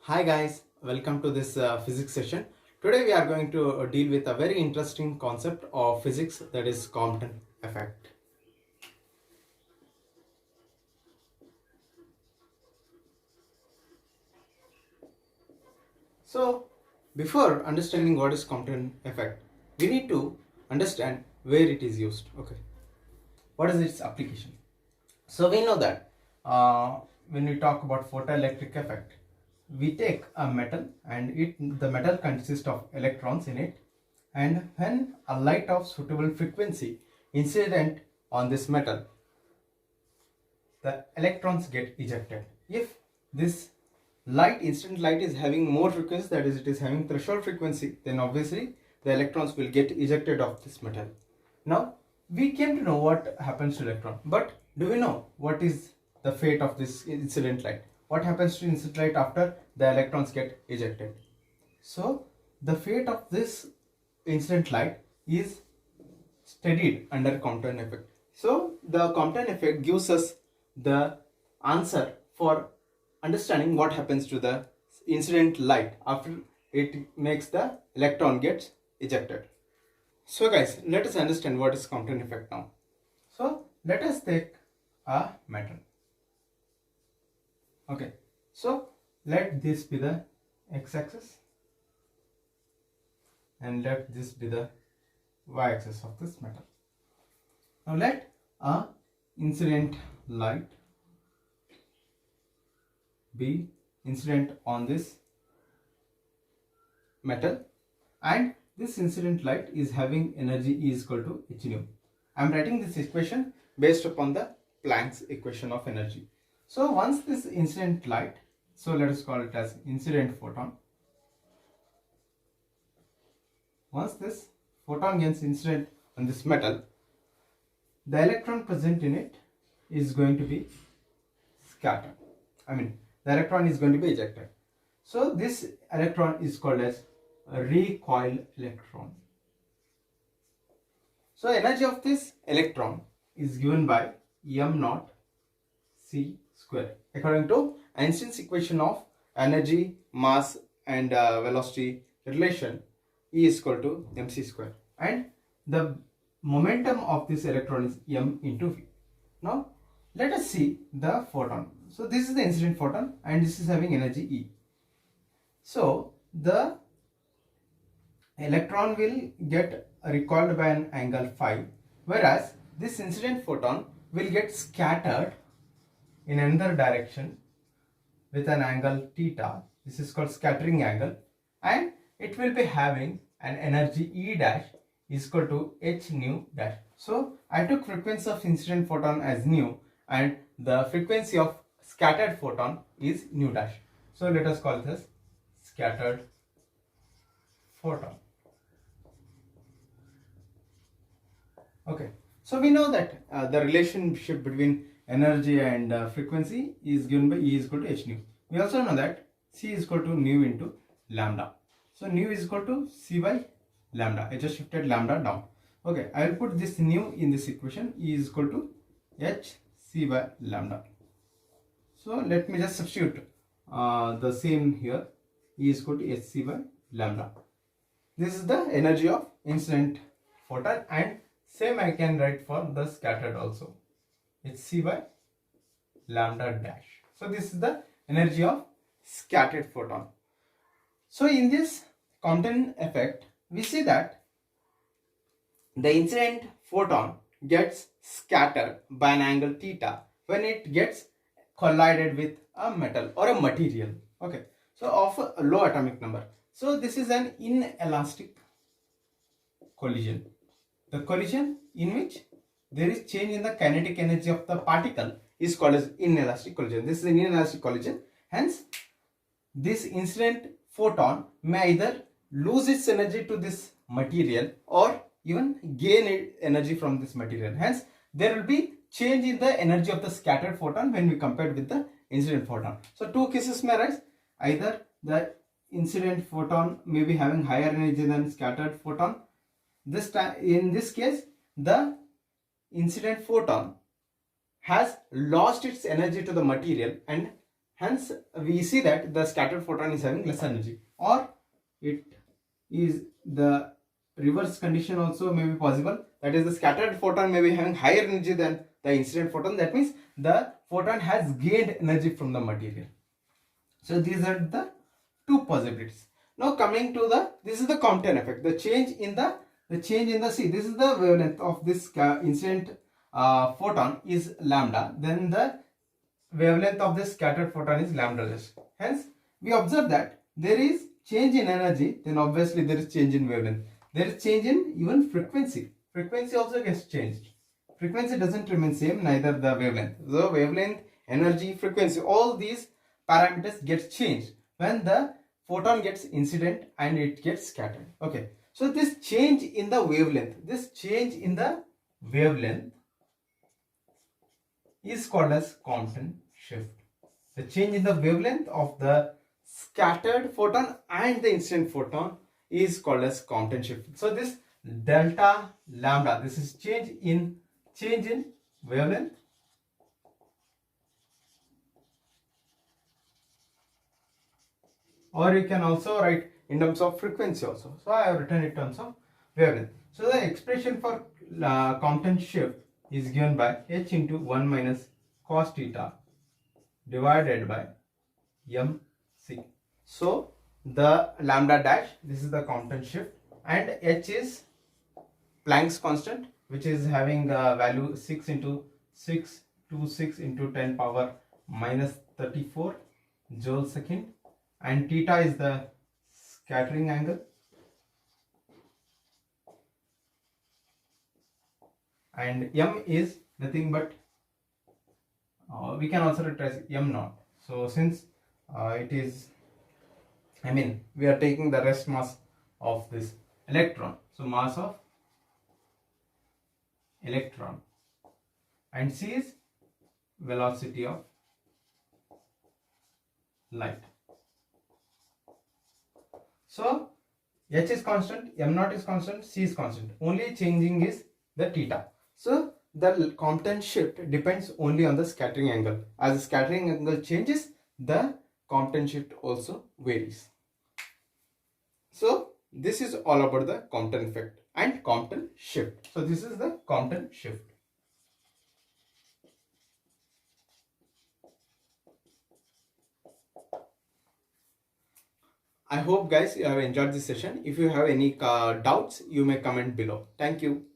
Hi guys, welcome to this physics session. Today we are going to deal with a very interesting concept of physics, that is Compton effect. So before understanding what is Compton effect, we need to understand where it is used. Okay, what is its application? So we know that when we talk about photoelectric effect, we take a metal and the metal consists of electrons in it, and when a light of suitable frequency incident on this metal, the electrons get ejected. If this instant light is having more frequency, that is it is having threshold frequency, then obviously the electrons will get ejected off this metal. Now we came to know what happens to electron, but do we know what is the fate of this incident light? What happens to incident light after the electrons get ejected? So the fate of this incident light is studied under Compton effect. So the Compton effect gives us the answer for understanding what happens to the incident light after it makes the electron gets ejected. So guys, let us understand what is Compton effect now. So let us take a metal. Okay, so let this be the x-axis and let this be the y-axis of this metal. Now let a incident light be incident on this metal, and this incident light is having energy E is equal to h nu. I am writing this equation based upon the Planck's equation of energy. So once this incident light, so let us call it as incident photon. Once this photon gets incident on this metal, the electron present in it is going to be scattered. The electron is going to be ejected. So this electron is called as a recoil electron. So energy of this electron is given by m naught c square according to Einstein's equation of energy, mass and velocity relation. E is equal to mc square, and the momentum of this electron is m into v. Now let us see the photon. So this is the incident photon and this is having energy E. So the electron will get recoiled by an angle phi, whereas this incident photon will get scattered in another direction with an angle theta. This is called scattering angle, and it will be having an energy E dash is equal to h nu dash. So I took frequency of incident photon as nu and the frequency of scattered photon is nu dash. So let us call this scattered photon. Okay, so we know that the relationship between energy and frequency is given by E is equal to h nu. We also know that C is equal to nu into lambda. So nu is equal to C by lambda. I just shifted lambda down. Okay, I will put this nu in this equation. E is equal to h c by lambda. So let me just substitute the same here. E is equal to h c by lambda. This is the energy of incident photon, and same I can write for the scattered also. H c by lambda dash. So this is the energy of scattered photon. So in this Compton effect, we see that the incident photon gets scattered by an angle theta when it gets collided with a metal or a material. Okay, so of a low atomic number. So this is an inelastic collision. The collision in which there is change in the kinetic energy of the particle is called as inelastic collision. This is an inelastic collision. Hence, this incident photon may either lose its energy to this material or even gain energy from this material. Hence, there will be change in the energy of the scattered photon when we compare with the incident photon. So two cases may arise. Either the incident photon may be having higher energy than scattered photon. This time, in this case, the incident photon has lost its energy to the material and Hence, we see that the scattered photon is having less energy, or it is the reverse condition also may be possible. That is, the scattered photon may be having higher energy than the incident photon. That means the photon has gained energy from the material. So these are the two possibilities. Now coming to this is the Compton effect. The change in the see, this is the wavelength of this incident photon is lambda. Then the wavelength of this scattered photon is lambda just. Hence, we observe that there is change in energy, then obviously there is change in wavelength. There is change in even frequency. Frequency also gets changed. Frequency doesn't remain same, neither the wavelength. The wavelength, energy, frequency, all these parameters get changed when the photon gets incident and it gets scattered. Okay. So this change in the wavelength, is called as Compton shift. The change in the wavelength of the scattered photon and the incident photon is called as Compton shift. So this delta lambda, this is change in wavelength or you can also write in terms of frequency also. So I have written in terms of wavelength. So the expression for Compton shift is given by h into 1 minus cos theta divided by mc. So the lambda dash, this is the Compton shift, and h is Planck's constant, which is having the value 6 into 10 power minus 34 joule second, and theta is the scattering angle, and m is nothing but we can also write as m naught. So since it is, we are taking the rest mass of this electron, so mass of electron, and c is velocity of light. So h is constant, m naught is constant, c is constant. Only changing is the theta. So the Compton shift depends only on the scattering angle. As the scattering angle changes, the Compton shift also varies. So this is all about the Compton effect and Compton shift. So this is the Compton shift. I hope guys you have enjoyed this session. If you have any doubts, you may comment below. Thank you.